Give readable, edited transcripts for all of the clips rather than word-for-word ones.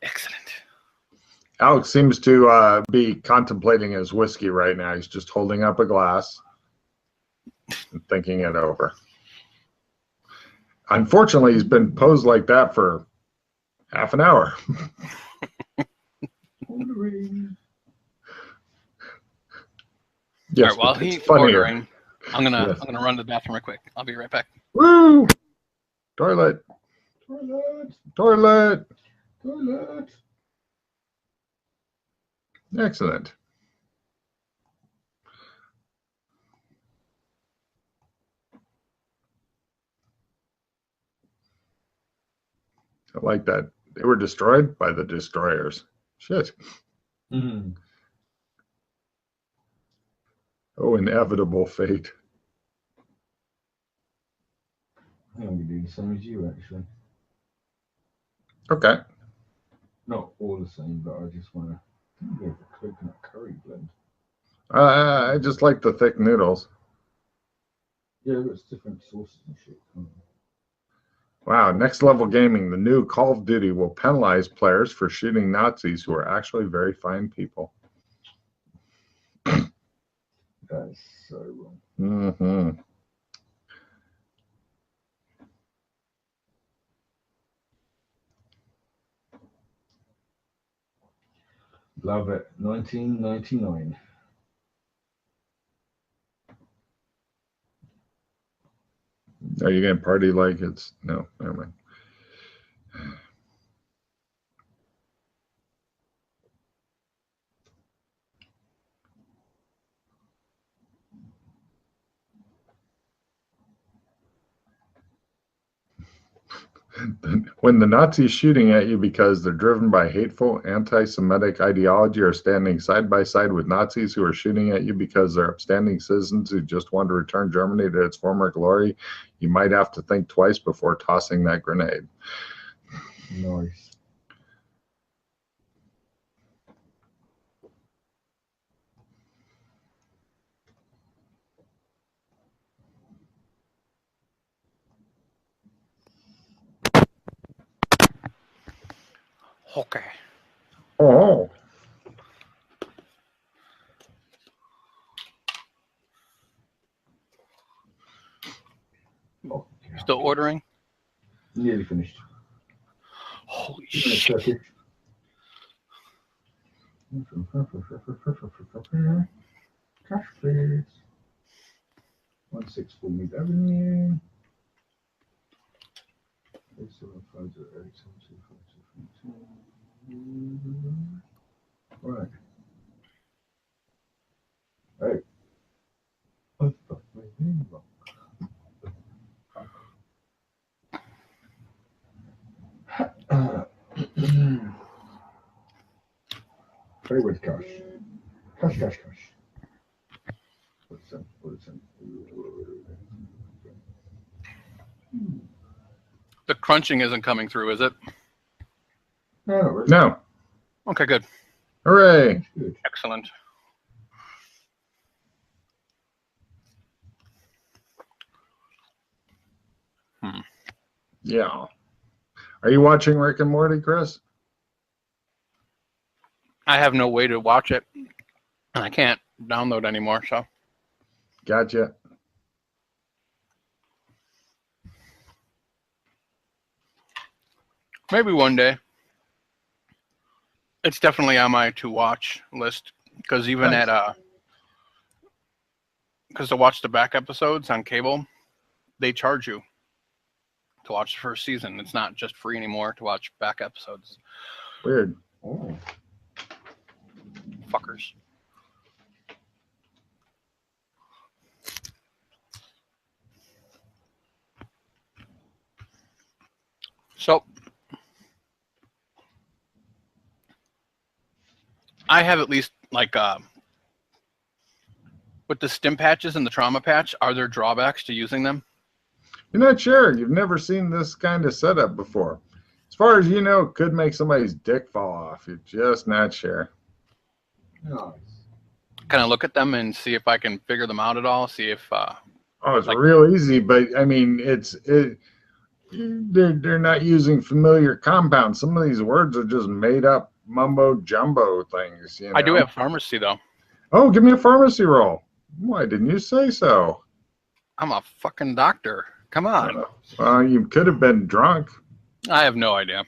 Excellent. Alex seems to be contemplating his whiskey right now. He's just holding up a glass and thinking it over. Unfortunately, he's been posed like that for half an hour. Yes, all right, while he's ordering, I'm gonna run to the bathroom real quick. I'll be right back. Woo! Toilet. Toilet. Excellent. I like that. They were destroyed by the destroyers. Shit. Mm-hmm. Oh, inevitable fate. I'm going to do the same as you, actually. Okay. Not all the same, but I just want to go for coconut curry blend. I just like the thick noodles. Yeah, it's different sauces and shit. Wow, next level gaming. The new Call of Duty will penalize players for shooting Nazis who are actually very fine people. That's so wrong. Mm-hmm. Love it. 1999. Are you going to party like it's... No, never mind. When the Nazis shooting at you because they're driven by hateful anti-Semitic ideology are standing side by side with Nazis who are shooting at you because they're upstanding citizens who just want to return Germany to its former glory, you might have to think twice before tossing that grenade. Nice. Okay. Oh. Still ordering? Nearly finished. Holy shit. Cash, please. 164 Mead Avenue. 8750872522. Right. Hey. I thought my name wrong. Pay with cash. Cash. What's in? The crunching isn't coming through, is it? No, not really. No. Okay, good. Hooray. Good. Excellent. Yeah. Are you watching Rick and Morty, Chris? I have no way to watch it. I can't download anymore, so. Gotcha. Maybe one day. It's definitely on my to-watch list, because even Nice. because to watch the back episodes on cable, they charge you to watch the first season. It's not just free anymore to watch back episodes. Weird. Oh. Fuckers. So, I have at least, like, with the stim patches and the trauma patch, are there drawbacks to using them? You're not sure. You've never seen this kind of setup before. As far as you know, it could make somebody's dick fall off. You're just not sure. Nice. Can I look at them and see if I can figure them out at all? See if... Oh, it's real easy, but I mean, they're not using familiar compounds. Some of these words are just made up mumbo jumbo things. You know? I do have pharmacy though. Oh, give me a pharmacy roll. Why didn't you say so? I'm a fucking doctor. Come on. You could have been drunk. I have no idea.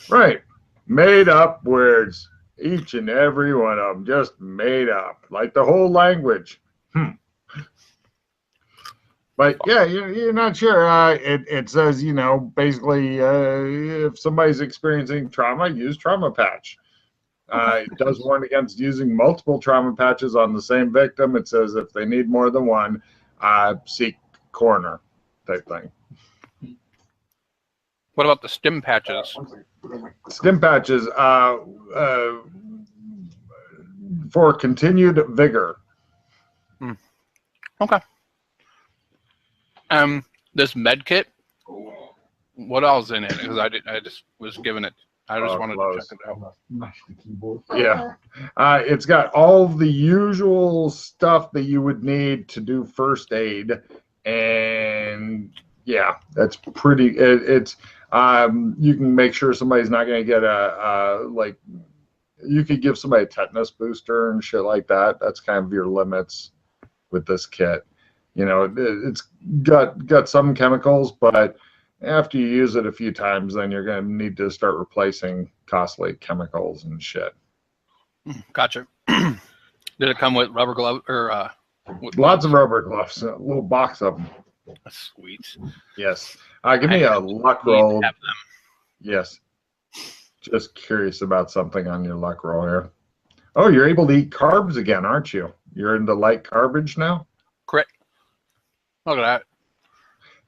Right. Made up words. Each and every one of them just made up. Like the whole language. But yeah, you're not sure. It says, you know, basically if somebody's experiencing trauma, use trauma patch. It does warn against using multiple trauma patches on the same victim. It says if they need more than one, seek coroner type thing. What about the stim patches? Stim patches for continued vigor. Okay. This med kit. What else in it? Because I just was given it. I just wanted to check it out. Smash the keyboard. Yeah. It's got all the usual stuff that you would need to do first aid. And yeah, that's pretty, it's, you can make sure somebody's not going to get like, you could give somebody a tetanus booster and shit like that. That's kind of your limits with this kit. You know, it's got some chemicals, but after you use it a few times, then you're going to need to start replacing costly chemicals and shit. Gotcha. Did it come with rubber gloves or? Lots of rubber gloves, a little box of them. That's sweet. Yes. Give me a luck roll. Yes. Just curious about something on your luck roll here. Oh, you're able to eat carbs again, aren't you? You're into light garbage now? Correct. Look at that.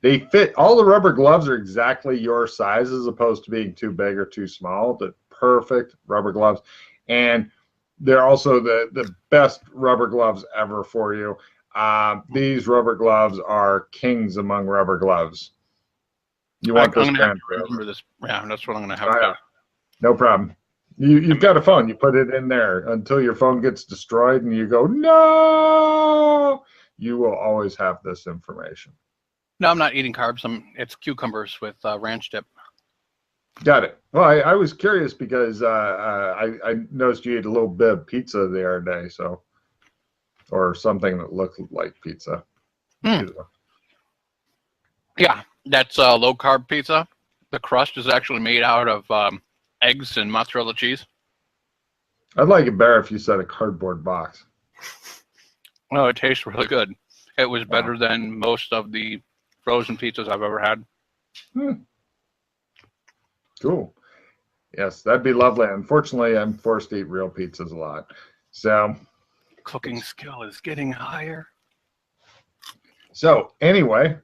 They fit, all the rubber gloves are exactly your size as opposed to being too big or too small. The perfect rubber gloves. And they're also the best rubber gloves ever for you. These rubber gloves are kings among rubber gloves. You want this brand? Remember this? Yeah, that's what I'm going to have to. No problem. You've got a phone. You put it in there until your phone gets destroyed and you go, no! You will always have this information. No, I'm not eating carbs. It's cucumbers with ranch dip. Got it. Well, I was curious because I noticed you ate a little bit of pizza the other day, so, or something that looked like pizza. Yeah, that's low carb pizza. The crust is actually made out of eggs and mozzarella cheese. I'd like it better if you said a cardboard box. No, it tastes really good. It was better than most of the frozen pizzas I've ever had. Cool. Yes, that'd be lovely. Unfortunately, I'm forced to eat real pizzas a lot. So, cooking skill is getting higher. So, anyway,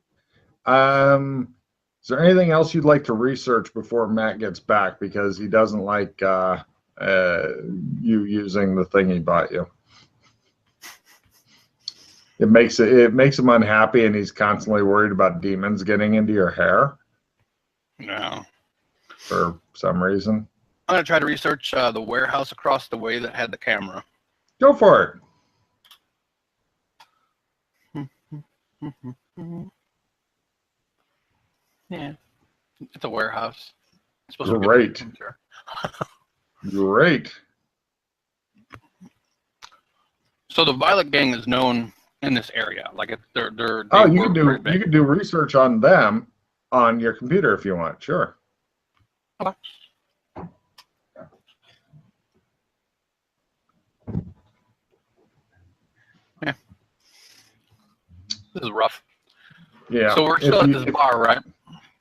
is there anything else you'd like to research before Matt gets back? Because he doesn't like you using the thing he bought you. It makes him unhappy, and he's constantly worried about demons getting into your hair. No. For some reason. I'm going to try to research the warehouse across the way that had the camera. Go for it. Yeah. It's a warehouse. It's supposed Great. To be Great. So the Violet Gang is known in this area. Like they're you can do research on them on your computer if you want. Sure. Okay. Yeah. This is rough. Yeah. So we're still at this bar, right?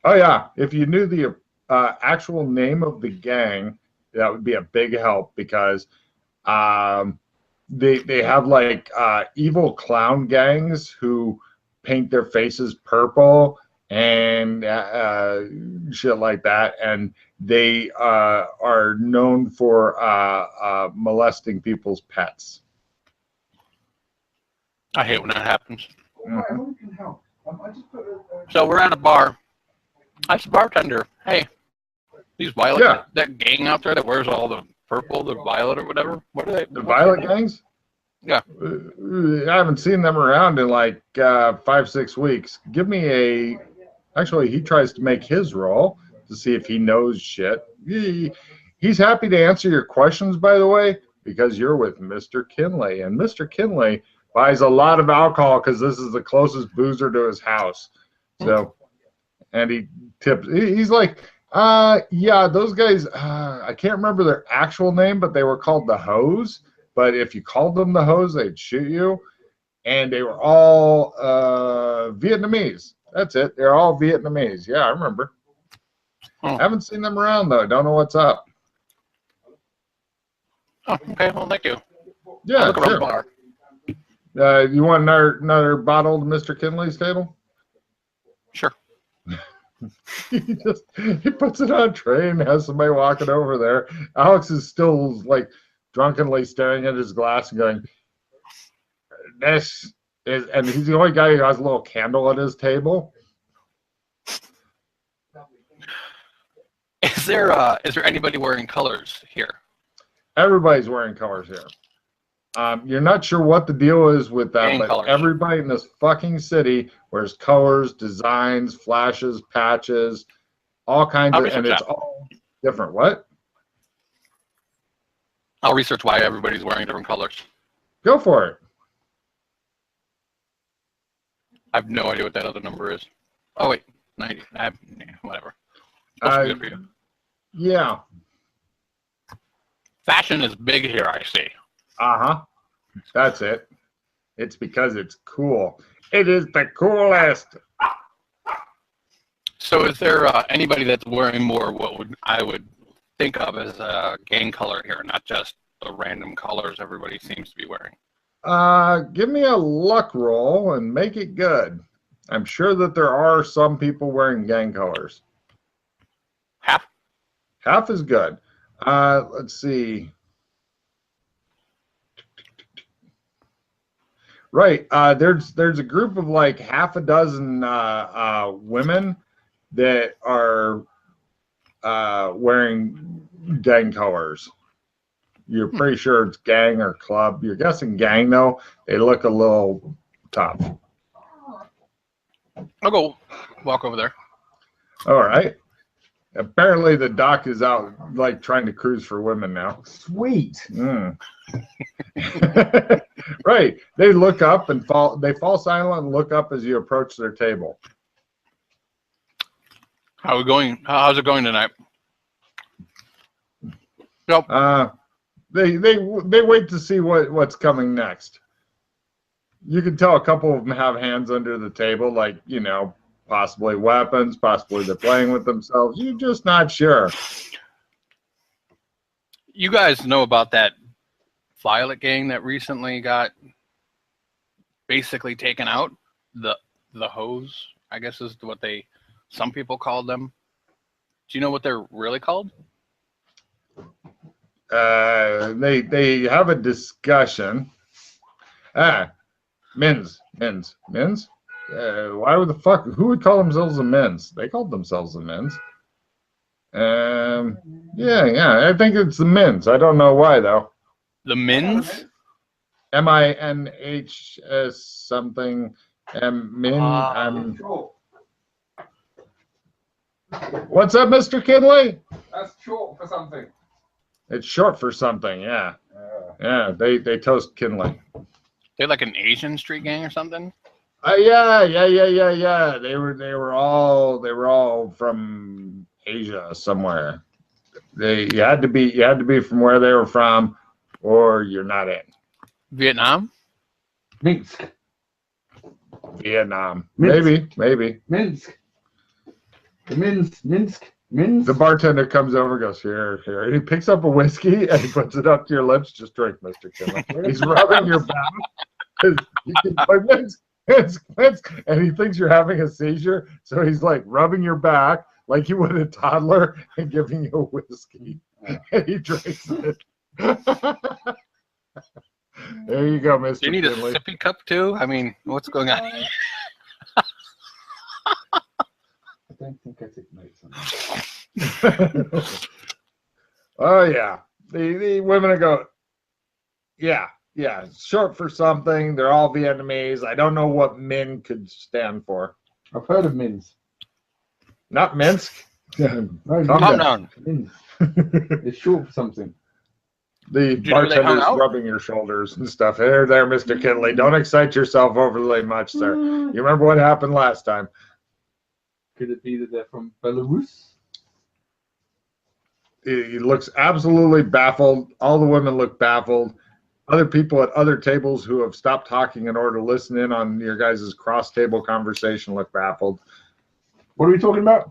Oh yeah. If you knew the actual name of the gang, that would be a big help because they have like evil clown gangs who paint their faces purple and shit like that, and they are known for molesting people's pets. I hate when that happens. Mm-hmm. So we're at a bar. I'm the bartender. Hey, these Violet, that gang out there that wears all the purple, the violet or whatever. What are they? The Violet gangs? Yeah. I haven't seen them around in like 5-6 weeks. Give me Actually, he tries to make his roll to see if he knows shit. He's happy to answer your questions, by the way, because you're with Mr. Kinley. And Mr. Kinley buys a lot of alcohol because this is the closest boozer to his house. So, and he tips. He's like, yeah, those guys, I can't remember their actual name, but they were called the Hoes. But if you called them the Hoes, they'd shoot you. And they were all Vietnamese. That's it. They're all Vietnamese. Yeah, I remember. Oh. Haven't seen them around, though. Don't know what's up. Oh, okay. Well, thank you. Yeah, look around the bar. You want another bottle to Mr. Kinley's table? Sure. he puts it on a tray and has somebody walking over there. Alex is still like drunkenly staring at his glass and going, "This is," and he's the only guy who has a little candle at his table. Is there anybody wearing colors here? Everybody's wearing colors here. You're not sure what the deal is with that, Gang but colors. everybody in this fucking city wears colors, designs, flashes, patches, all kinds of, and it's all different. What? I'll research why everybody's wearing different colors. Go for it. I have no idea what that other number is. Oh wait, 90. Whatever. Good for you. Yeah. Fashion is big here, I see. Uh-huh. That's it. It's because it's cool. It is the coolest. So is there anybody that's wearing more what I would think of as a gang color here, not just the random colors everybody seems to be wearing? Give me a luck roll and make it good. I'm sure that there are some people wearing gang colors. Half? Half is good. Let's see. Right. There's a group of like half a dozen women that are wearing gang colors. You're pretty sure it's gang or club. You're guessing gang, though. They look a little tough. I'll go walk over there. All right. Apparently, the doc is out, like, trying to cruise for women now. Sweet. Mm. Right. They look up and fall. They fall silent and look up as you approach their table. How are we going? How's it going tonight? Nope. They wait to see what's coming next. You can tell a couple of them have hands under the table, like, you know, possibly weapons, possibly they're playing with themselves. You're just not sure. You guys know about that Violet gang that recently got basically taken out? The Hoes, I guess is what some people called them. Do you know what they're really called? They have a discussion. Men's. Why would the fuck? Who would call themselves the men's? They called themselves the men's. Yeah. I think it's the men's. I don't know why though. The Mins? MINHS something. Min. What's up, Mr. Kinley? That's short for something. It's short for something. Yeah. Yeah. They toast Kinley. They're like an Asian street gang or something? Yeah. They were all from Asia somewhere. You had to be from where they were from, or you're not in. Vietnam? Minsk. Vietnam. Minsk. Maybe. Minsk. Minsk. The bartender comes over and goes, here. And he picks up a whiskey and he puts it up to your lips. Just drink, Mr. Kinley. He's rubbing your back. And he thinks you're having a seizure. So he's like rubbing your back like you would a toddler and giving you a whiskey. And he drinks it. There you go, Mr. Do you need Kinley. a sippy cup too? I mean, what's going on? I don't think I took notes on that. Oh yeah, the women are going. Yeah, short for something. They're all Vietnamese. I don't know what Min could stand for. I've heard of Mins. Not Minsk. No, Calm down. It's short for something. The you know they hung bartender's out? rubbing your shoulders and stuff. There, Mr. Kinley. Don't excite yourself overly much, sir. You remember what happened last time? Could it be that they're from Belarus? He looks absolutely baffled. All the women look baffled. Other people at other tables who have stopped talking in order to listen in on your guys' cross-table conversation look baffled. What are we talking about?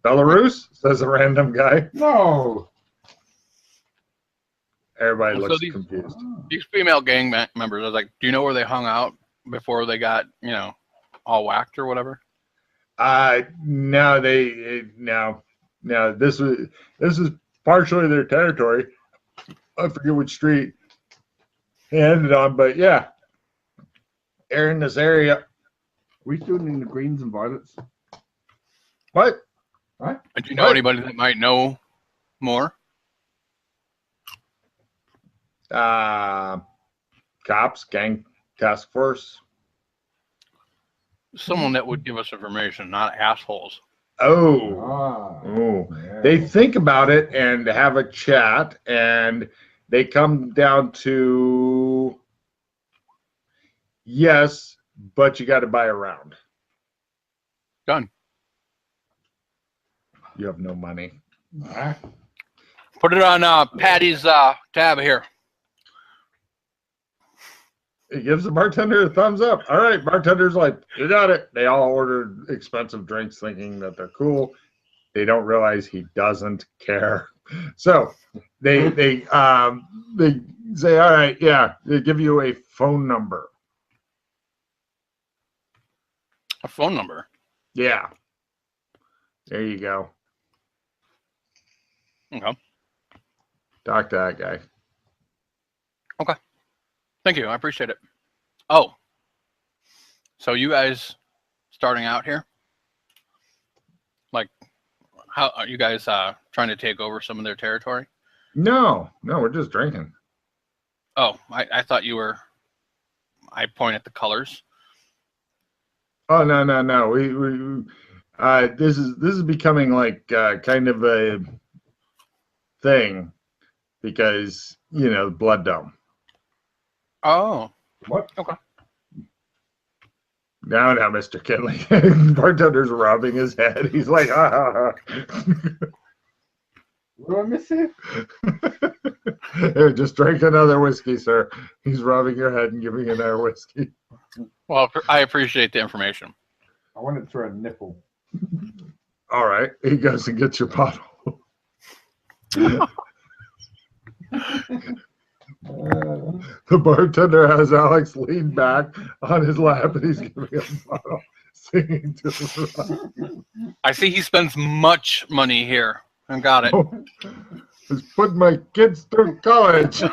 Belarus, says a random guy. No. Everybody So looks these- confused. These female gang members, I was like, do you know where they hung out before they got, all whacked or whatever? No, this is partially their territory. I forget which street he ended on, but yeah, they're in this area. We still in the greens and violets. What? And do you know What? anybody that might know more? Cops, gang task force. Someone that would give us information, not assholes. Oh, they think about it and have a chat, and they come down to yes, but you got to buy a round. Done. You have no money. Put it on Paddys' tab here. He gives the bartender a thumbs up. All right, bartender's like, you got it. They all ordered expensive drinks thinking that they're cool. They don't realize he doesn't care. So they say, all right, yeah, they give you a phone number. A phone number. Yeah. There you go. Okay. Talk to that guy. Thank you. I appreciate it. Oh. So you guys starting out here? Like, how are you guys trying to take over some of their territory? No, we're just drinking. Oh, I thought you were. I point at the colors. Oh no. We this is becoming like kind of a thing because the blood dome. Oh. What? Okay. Now, Mr. Kinley. Bartender's rubbing his head. He's like, What do I miss here? Here, just drink another whiskey, sir. He's rubbing your head and giving you another whiskey. Well, I appreciate the information. I want it through a nipple. All right. He goes and gets your bottle. The bartender has Alex lean back on his lap and he's giving him a bottle, singing to the I see he spends much money here. I got it. He's putting my kids through college. You're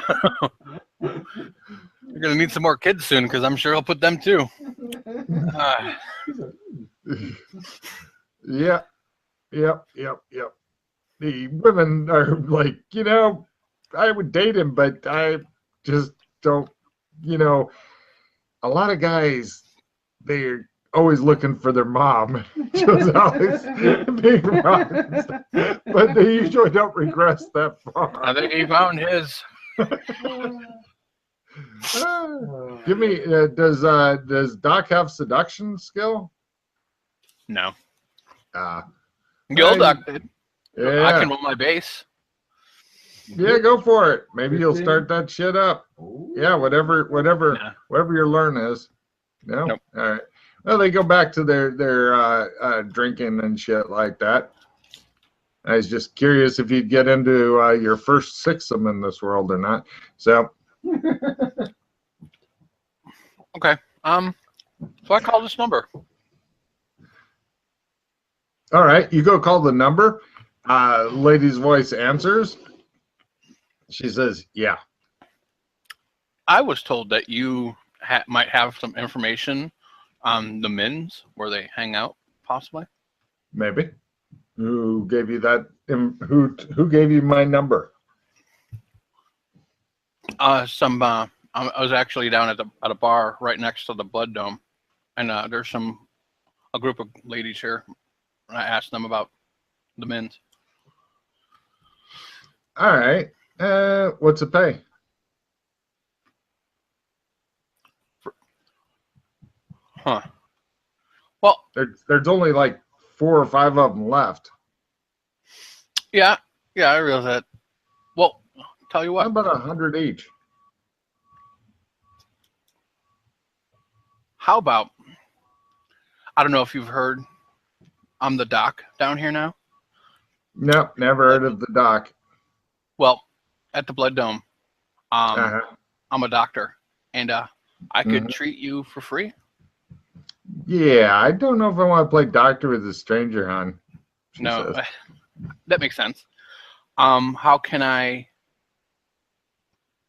going to need some more kids soon because I'm sure he'll put them too. Yep. The women are like, I would date him, but I just don't, a lot of guys, they're always looking for their mom. Shows Alex being wrong. But they usually don't regress that far. I think he found his. Give me, does Doc have seduction skill? No. Ah. Gilduck did. Yeah. I can roll my base. Yeah, go for it. Maybe you'll start that shit up. Yeah, whatever your learn is. No? Nope. All right. Well, they go back to their drinking and shit like that. I was just curious if you'd get into your first sixsome in this world or not. So. Okay. So I call this number. All right. You go call the number. Lady's voice answers. She says, yeah. I was told that you might have some information on the Mins, where they hang out, possibly. Maybe. Who gave you that? Who gave you my number? I was actually down at a bar right next to the Blood Dome, and there's a group of ladies here and I ask them about the mins. All right. What's it pay? Huh. Well, There's only like 4 or 5 of them left. yeah, I realize that. Well, tell you How what. about 100 each? How about, I don't know if you've heard, I'm the doc down here now. Nope, never heard of the doc. Well, at the Blood Dome, Uh-huh. I'm a doctor, and I could treat you for free. Yeah, I don't know if I want to play doctor with a stranger, hon. No, that makes sense. How can I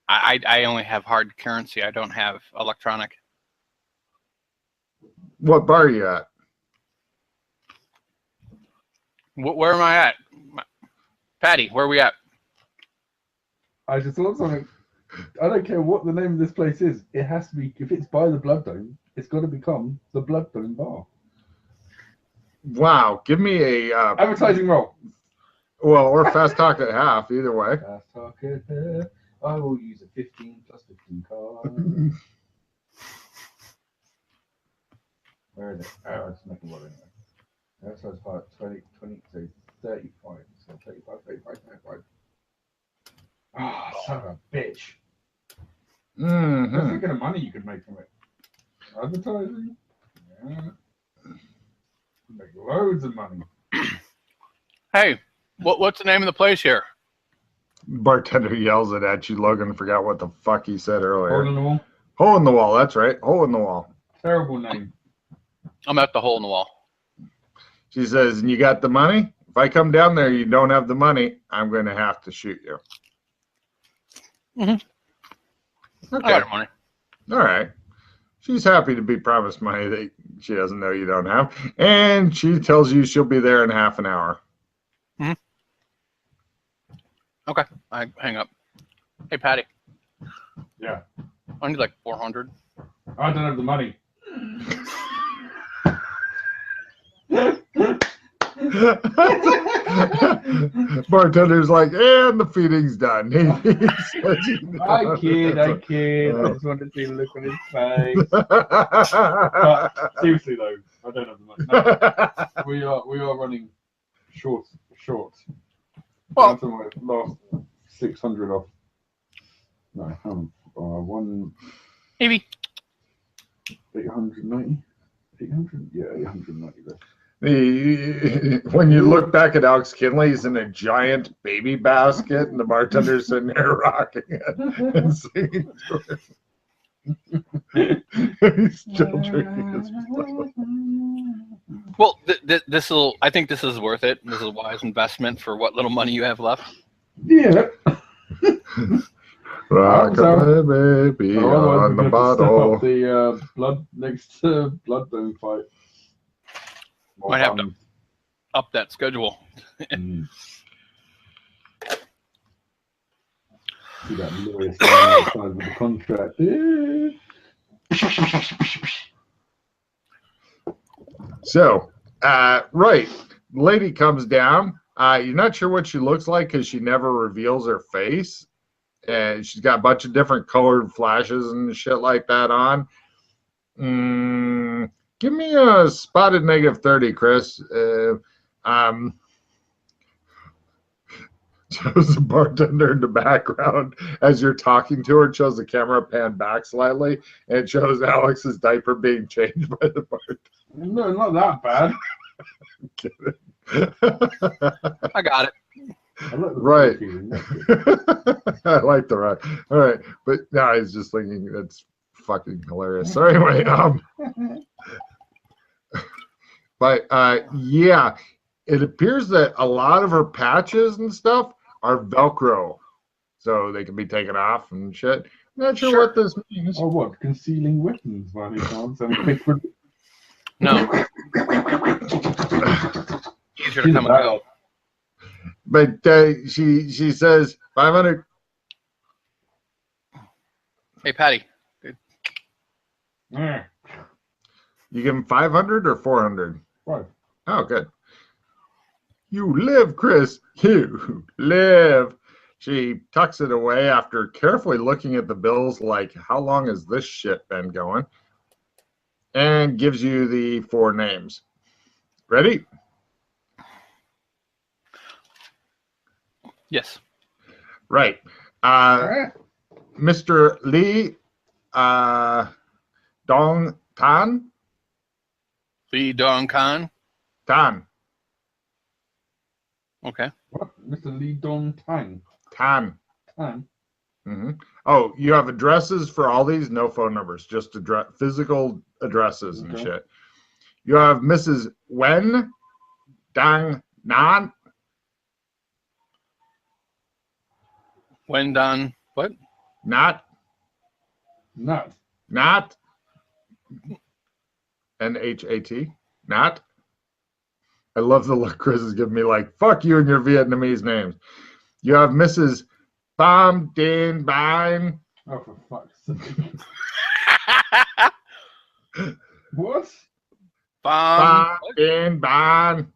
only have hard currency. I don't have electronic. What bar are you at? Where am I at? Patty, where are we at? I just thought something. I don't care what the name of this place is. It has to be, if it's by the Blood Dome, it's got to become the Blood Dome Bar. Wow, give me a Advertising roll. Well, or fast talk at half, either way. Fast talk at half. I will use a 15 plus 15 card. Where is it? Oh, it's making what anyway. That says 20, so 35. So 35, 35, 35. Ah, son of a bitch. Mm-hmm. That's the kind of money you could make from it. Advertising. Yeah. Make loads of money. Hey, what's the name of the place here? Bartender yells it at you. Logan forgot what the fuck he said Hole earlier. in the wall. Hole in the wall, that's right. Hole in the wall. Terrible name. I'm at the hole in the wall. She says, and you got the money? If I come down there, you don't have the money, I'm going to have to shoot you. Mm-hmm. Okay. I got money. All right. She's happy to be promised money that she doesn't know you don't have. And she tells you she'll be there in half an hour. Mm-hmm. Okay. I hang up. Hey, Patty. Yeah. I need like 400. I don't have the money. Bartender's like, and the feeding's done. I kid. I just wanted to see the look on his face. But seriously though, I don't have the money. No, we are running short. Well, That's my last 600 off. No, one maybe 890. 800? Yeah, 890 left. When you look back at Alex Kinley, he's in a giant baby basket, and the bartender's sitting there rocking it and singing to him. He's still drinking his blood. well, I think this is worth it. This is a wise investment for what little money you have left. Yeah. Rock a baby on the bottle. The blood next to Blood Dome fight. Might have to up that schedule. See that lawyer standing outside with the contract. So, right, lady comes down. You're not sure what she looks like because she never reveals her face. And she's got a bunch of different colored flashes and shit like that on. Give me a spotted -30, Chris. Shows the bartender in the background as you're talking to her. It shows the camera pan back slightly, and it shows Alex's diaper being changed by the bartender. No, not that bad. I'm kidding. I got it. I like the Right. feeling. I like the rock. All right, but no, I was just thinking that's fucking hilarious. So anyway, but yeah, it appears that a lot of her patches and stuff are Velcro, so they can be taken off and shit. Not sure what this means. Oh, what? Concealing weapons, by any chance? No. Easier to come and go. But she says 500. Hey, Patty. Yeah. You give him 500 or 400? 5. Oh, good. You live, Chris. You live. She tucks it away after carefully looking at the bills like, how long has this shit been going? And gives you the 4 names. Ready? Yes. Right. Mr. Lee Dong Tan. Lee Dong Khan. Tan. Okay. What? Mr. Lee Dong Tang. Tan. Tang? Mm-hmm. Oh, you have addresses for all these? No phone numbers, just physical addresses and Okay. shit. You have Mrs. Wen Dang Nan. When done. What? Not. Nut. Not. Nhat. Not. I love the look Chris is giving me, like, fuck you and your Vietnamese names. You have Mrs. Pham Dinh Banh. Oh, for fuck's sake. What? Pham Dinh Banh.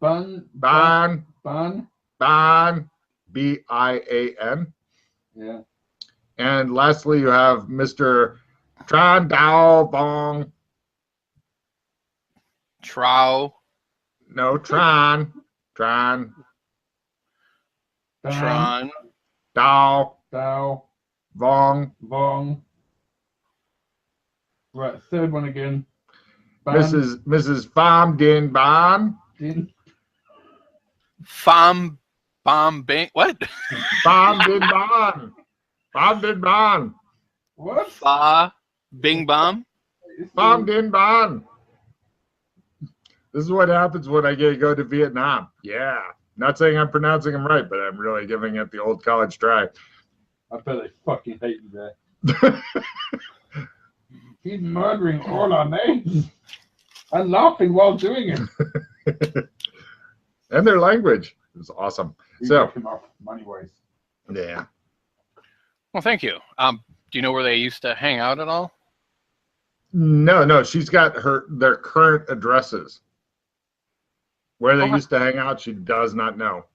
Bun. Ban. B-I-A-N. Yeah. And lastly, you have Mr. Tran Dao Bong. Trow. No, Tran. Ban. Tron. Dao Dao. Vong. Vong. Right, third one again. Ban. Mrs. Pham Dinh Ban. Din. Pham Bomb Bing. What? Pham Dinh Ban. Pham Dinh Ban. What? Fa Bing Bomb. Pham Dinh Ban. This is what happens when I go to Vietnam. Yeah. Not saying I'm pronouncing them right, but I'm really giving it the old college try. I bet they fucking hate you there. He's murdering all our names and laughing while doing it. And their language is awesome. You So, rip him off money ways. yeah. Well, thank you. Do you know where they used to hang out at all? No, she's got their current addresses. Where they Okay. used to hang out, she does not know.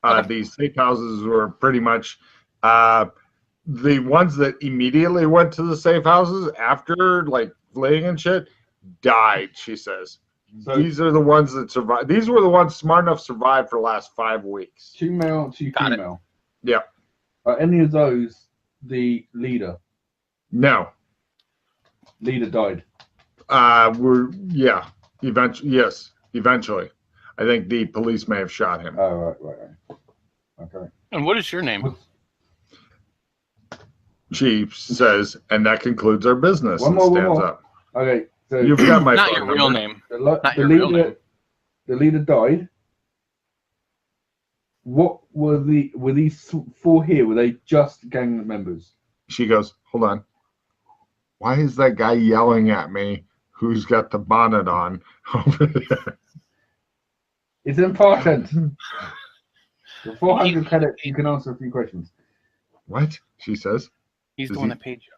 Okay. These safe houses were pretty much the ones that immediately went to the safe houses after, like, fleeing and shit, died, she says. So These are the ones that survived. These were the ones smart enough to survive for the last 5 weeks. 2 male, 2 Got it. female. Yeah. Are any of those the leader? No. Leader died. Eventually. I think the police may have shot him. Oh, right. Okay. And what is your name? She says, and that concludes our business. One And more. stands up. Okay, so You've got my Not phone your real number. name. the Not your real name. leader died. What were these 4 here? Were they just gang members? She goes, hold on. Why is that guy yelling at me who's got the bonnet on over there? It's important. For 400 credits, you can answer a few questions. What? She says. He's Is the one he- that paid you.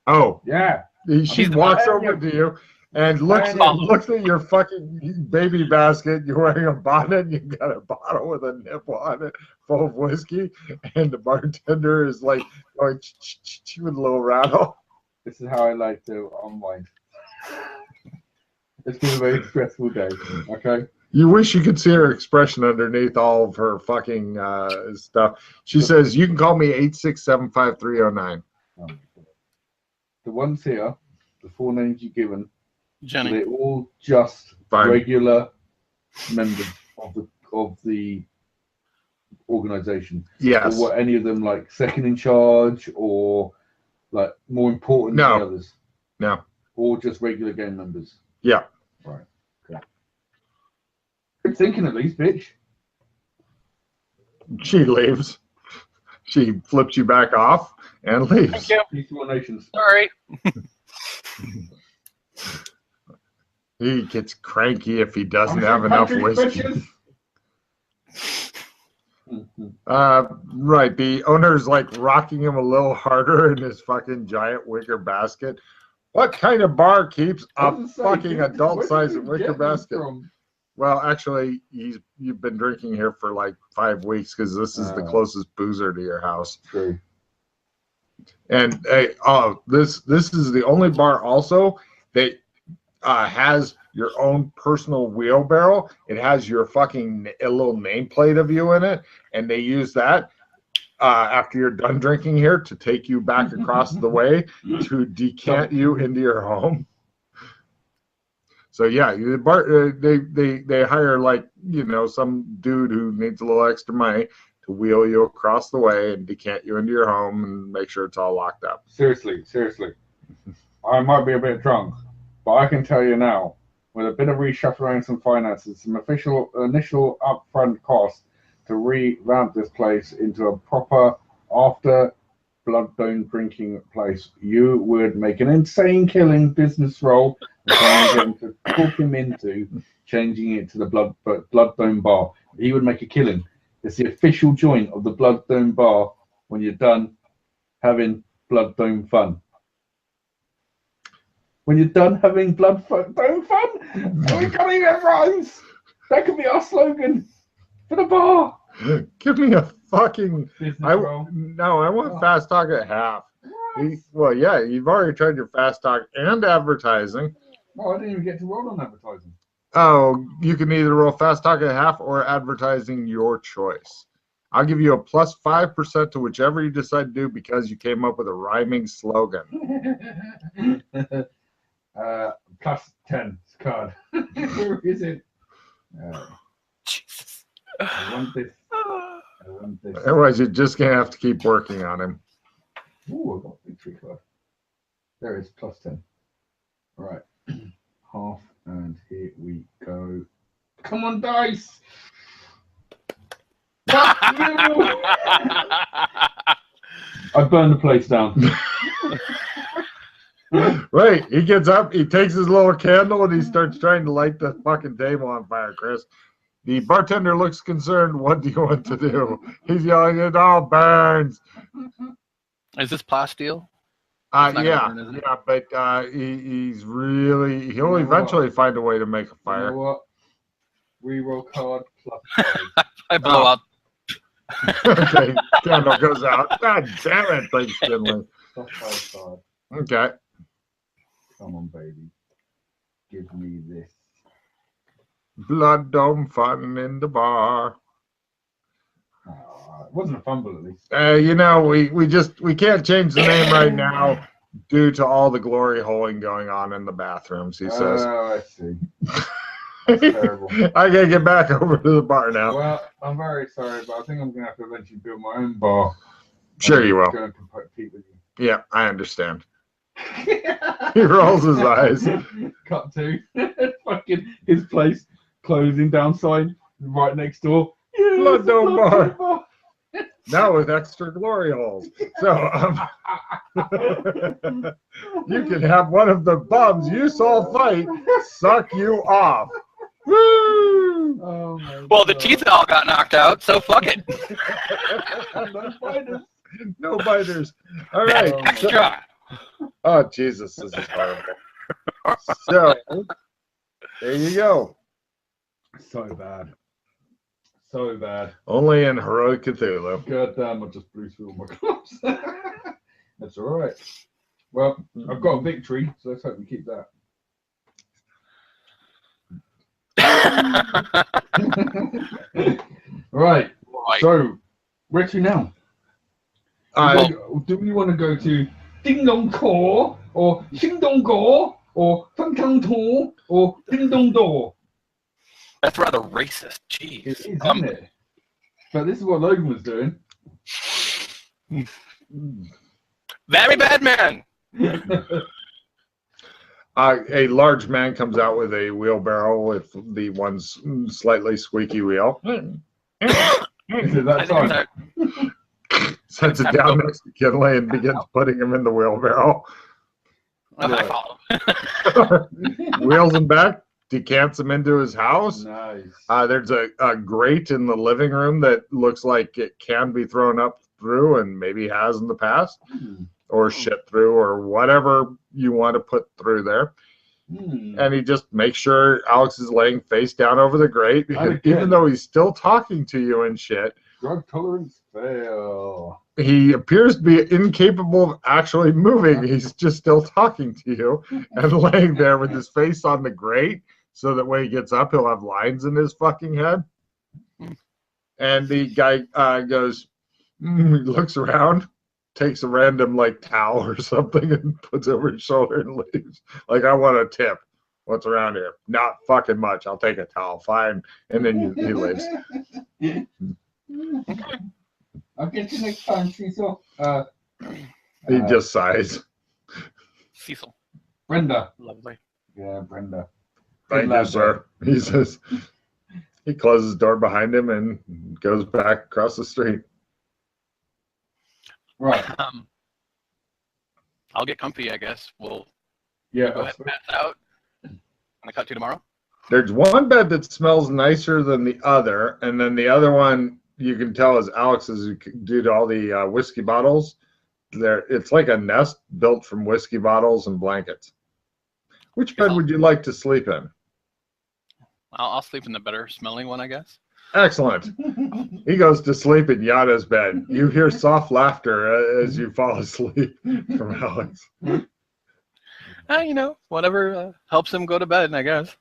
Oh, Yeah. she He's the walks one. over to you and looks at your fucking baby basket. You're wearing a bonnet. And you've got a bottle with a nipple on it full of whiskey. And the bartender is like going with a little rattle. This is how I like to unwind. It's been a very stressful day. Okay. You wish you could see her expression underneath all of her fucking stuff. She says, you can call me 8675309. The ones here, the 4 names you've given, Jenny. they're all just Fine. regular members of the organization. Yes. Or were any of them like second in charge or like more important No. than the others? No. Or just regular gang members? Yeah. Right. Okay. Good thinking at least, bitch. She leaves. She flips you back off and leaves. Thank you. Peaceful nations. Sorry. He gets cranky if he doesn't have enough whiskey. Right. The owner's like rocking him a little harder in his fucking giant wicker basket. What kind of bar keeps a fucking adult-sized wicker basket? Well, actually, you've been drinking here for like 5 weeks because this is the closest boozer to your house. True. And hey, this is the only bar also that has your own personal wheelbarrow. It has your fucking a little nameplate of you in it, and they use that after you're done drinking here to take you back across the way to decant you into your home. So yeah, the bar they hire like some dude who needs a little extra money to wheel you across the way and decant you into your home and make sure it's all locked up. Seriously, I might be a bit drunk, but I can tell you now, with a bit of reshuffling some finances, some initial upfront cost to revamp this place into a proper after blood-bone drinking place, you would make an insane killing business roll and try and get him to talk him into changing it to the Bloodbone Bar. He would make a killing. It's the official joint of the Bloodbone Bar when you're done having Bloodbone fun. When you're done having Bloodbone fun, we can't even rhymes. That could be our slogan for the bar. Give me a fucking roll. No, I want fast talk at half. Well, yeah, you've already tried your fast talk and advertising. Oh, I didn't even get to roll on advertising. Oh, you can either roll fast talk at half or advertising, your choice. I'll give you a plus 5% to whichever you decide to do because you came up with a rhyming slogan. Plus 10 card. Where is it? Jesus. I want this. Otherwise, you're just going to have to keep working on him. Ooh, I got a victory card. There it is, plus 10. All right. Half, and here we go. Come on, dice! Fuck you! I burned the place down. Right, he gets up, he takes his little candle, and he starts trying to light the fucking table on fire, Chris. The bartender looks concerned. What do you want to do? He's yelling, it all burns. Is this plasteel? Yeah, but he'll eventually find a way to make a fire. You know what? Reroll card plus 5. I blow out. Okay, candle goes out. God damn it, thanks, Finley. Plus 5 card. Okay. Come on, baby. Give me this. Blood dome fun in the bar. It wasn't a fumble, at least. We can't change the name right now due to all the glory holing going on in the bathrooms, he says. Oh, I see. That's terrible. I gotta get back over to the bar now. Well, I'm very sorry, but I think I'm gonna have to eventually build my own bar. Sure you will. Going to compete with you. Yeah, I understand. He rolls his eyes. Cut to fucking his place closing down sign right next door. Yeah, Blood Dome Bar. Now with extra glory holes. So you can have one of the bums you saw fight suck you off. Woo! Oh well, the teeth all got knocked out, so fuck it. No biters. No biters. All right. Extra. Oh, Jesus, this is horrible. So, there you go. So bad. So bad. Only in Heroic Cthulhu. God damn, I just blew through all my clubs. That's all right. Well, I've got a victory, so let's hope we keep that. Right. So, where to now? Do we want to go to Ding Dong Core, or Ding Dong Gore, or Fun Kang Tor, or Ding Dong Door? That's rather racist. Jeez. It is, isn't it? But this is what Logan was doing. Very bad man. A large man comes out with a wheelbarrow with the one slightly squeaky wheel. Is it that time? Sets it down next to Kinley and begins putting him in the wheelbarrow. I follow. Wheels him back, decants him into his house. Nice. There's a grate in the living room that looks like it can be thrown up through and maybe has in the past, or shit through, or whatever you want to put through there. And he just makes sure Alex is laying face down over the grate, Again. even though he's still talking to you and shit. Drug tolerance fail. He appears to be incapable of actually moving. He's just still talking to you and laying there with his face on the grate so that when he gets up, he'll have lines in his fucking head. And the guy goes, he looks around, takes a random like towel or something and puts it over his shoulder and leaves. Like, I want a tip. What's around here? Not fucking much. I'll take a towel. Fine. And then he leaves. I'll get you next time, Cecil. He just sighs. Cecil. Brenda. Lovely. Yeah, Brenda. Thank you, sir. He says. He closes the door behind him and goes back across the street. Right. I'll get comfy, I guess. We'll Yeah. go ahead and pass out. Can I cut to you tomorrow? There's one bed that smells nicer than the other, and then the other one you can tell is Alex's due to all the whiskey bottles. It's like a nest built from whiskey bottles and blankets. Which bed would you like to sleep in? I'll sleep in the better smelling one, I guess. Excellent. He goes to sleep in Yada's bed. You hear soft laughter as you fall asleep from Alex. Whatever helps him go to bed, I guess.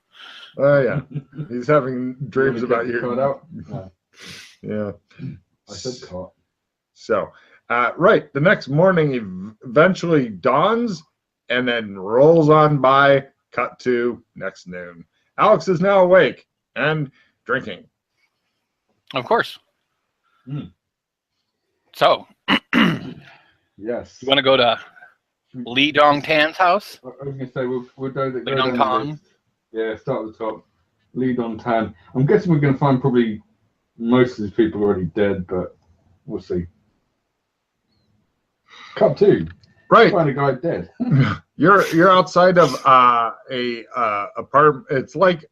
Oh, yeah. He's having dreams about you. Out? No. Yeah. I said caught. So, right. The next morning eventually dawns and then rolls on by. Cut to next noon. Alex is now awake and drinking. Of course. So, yes. you want to go to Lee Dong Tan's house? I was going to say, we'll go Lee Dong Tan. Yeah, start at the top. Lee Dong Tan. I'm guessing we're going to find probably most of these people already dead, but we'll see. Cut 2. Right. Find a guy dead. You're outside of a apartment. It's like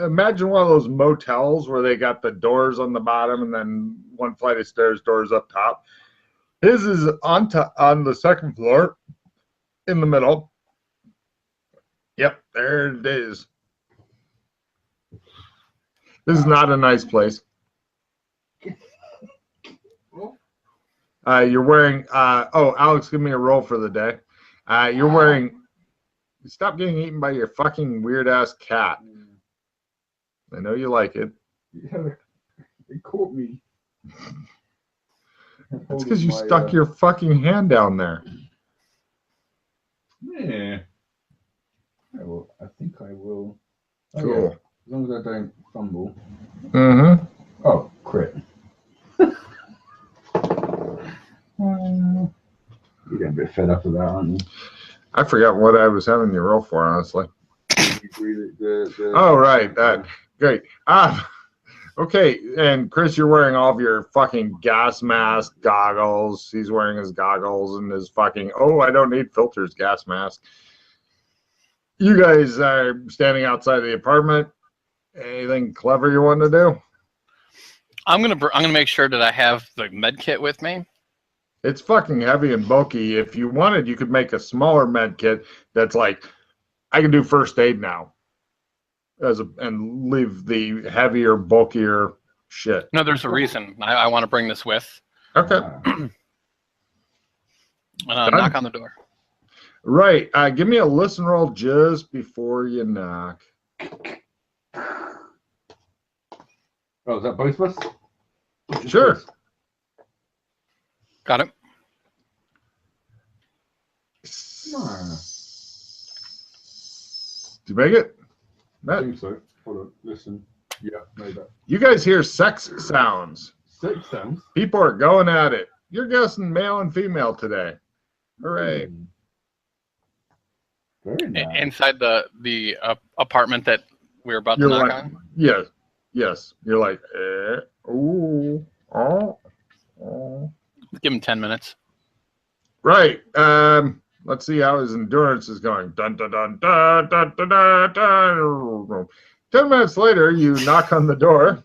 imagine one of those motels where they got the doors on the bottom and then one flight of stairs, doors up top. His is on the second floor, in the middle. Yep, there it is. This is not a nice place. You're wearing. Alex, give me a roll for the day. You're wearing. Stop getting eaten by your fucking weird ass cat. I know you like it. Yeah, it caught me. That's because you stuck your fucking hand down there. Yeah. I think I will. Oh, Cool. yeah. As long as I don't fumble. Mm-hmm. Oh, crit. You're getting a bit fed up with that, aren't you? I forgot what I was having you roll for, honestly. The Oh, right. That. Great. Okay. And Chris, you're wearing all of your fucking gas mask, goggles. He's wearing his goggles and his fucking, I don't need filters, gas mask. You guys are standing outside the apartment. Anything clever you want to do? I'm gonna make sure that I have the med kit with me. It's fucking heavy and bulky. If you wanted, you could make a smaller med kit that's like, I can do first aid now, and leave the heavier, bulkier shit. No, there's a reason I want to bring this with. Okay. Knock on the door. Right. Give me a listen roll just before you knock. Oh, is that both of us? Sure. Got it. Did you make it? I Matt? think so. Hold on. Listen. Yeah, made that. You guys hear sex sounds. 6 sounds. People are going at it. You're guessing male and female today. Hooray. Very nice. Inside the apartment that we're about to You're knock like, on. yes. You're like, ooh, oh. Give him 10 minutes. Right. Let's see how his endurance is going. Dun, dun, dun, dun, dun, dun, dun, dun. 10 minutes later, you knock on the door.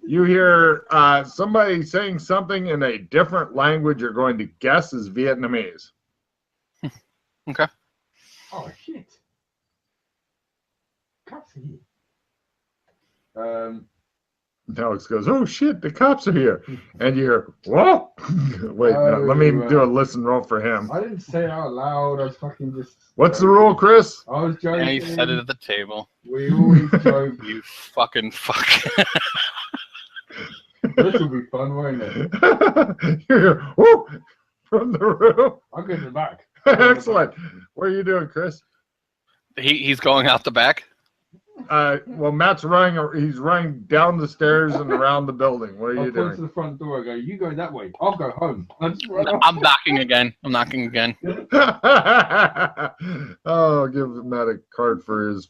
You hear somebody saying something in a different language you're going to guess is Vietnamese. Okay. Oh shit. Cops are here. Alex goes, "Oh shit, the cops are here," and you're, "Whoa!" Wait, no, let me do a listen roll for him. I didn't say it out loud. I was fucking just. What's the rule, Chris? I was joking. And he said it at the table. We always joke. You fucking fuck. This will be fun, won't it? You're, whoa, from the room. I'll get in the back. Excellent. What are you doing, Chris? He's going out the back. Well, Matt's running. He's running down the stairs and around the building. What are you I'll point to doing? the front door. I go, you go that way. I'll go home. I just run off. I'm knocking again. I'm knocking again. Oh, give Matt a card for his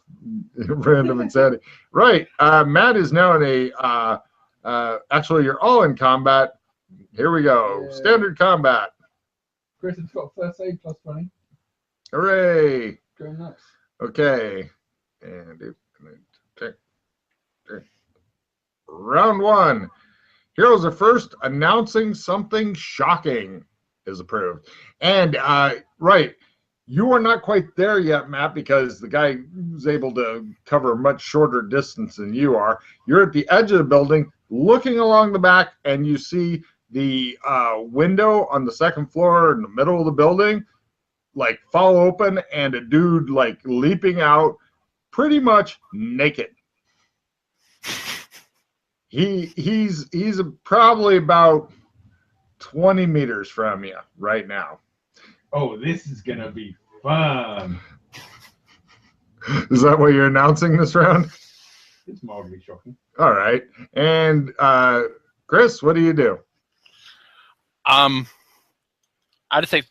random insanity. Right. Matt is now in a. Actually, you're all in combat. Here we go. Yeah. Standard combat. Chris has got first aid plus 20. Hooray. Go nuts. Okay. And round one. Heroes are first. Announcing something shocking is approved. And right, you are not quite there yet, Matt, because the guy was able to cover a much shorter distance than you are. You're at the edge of the building, looking along the back, and you see the window on the second floor in the middle of the building, like fall open, and a dude like leaping out, pretty much naked. He's probably about 20 meters from you right now. Oh, this is gonna be fun. Is that what you're announcing this round? It's mildly shocking. All right. And Chris, what do you do? I just say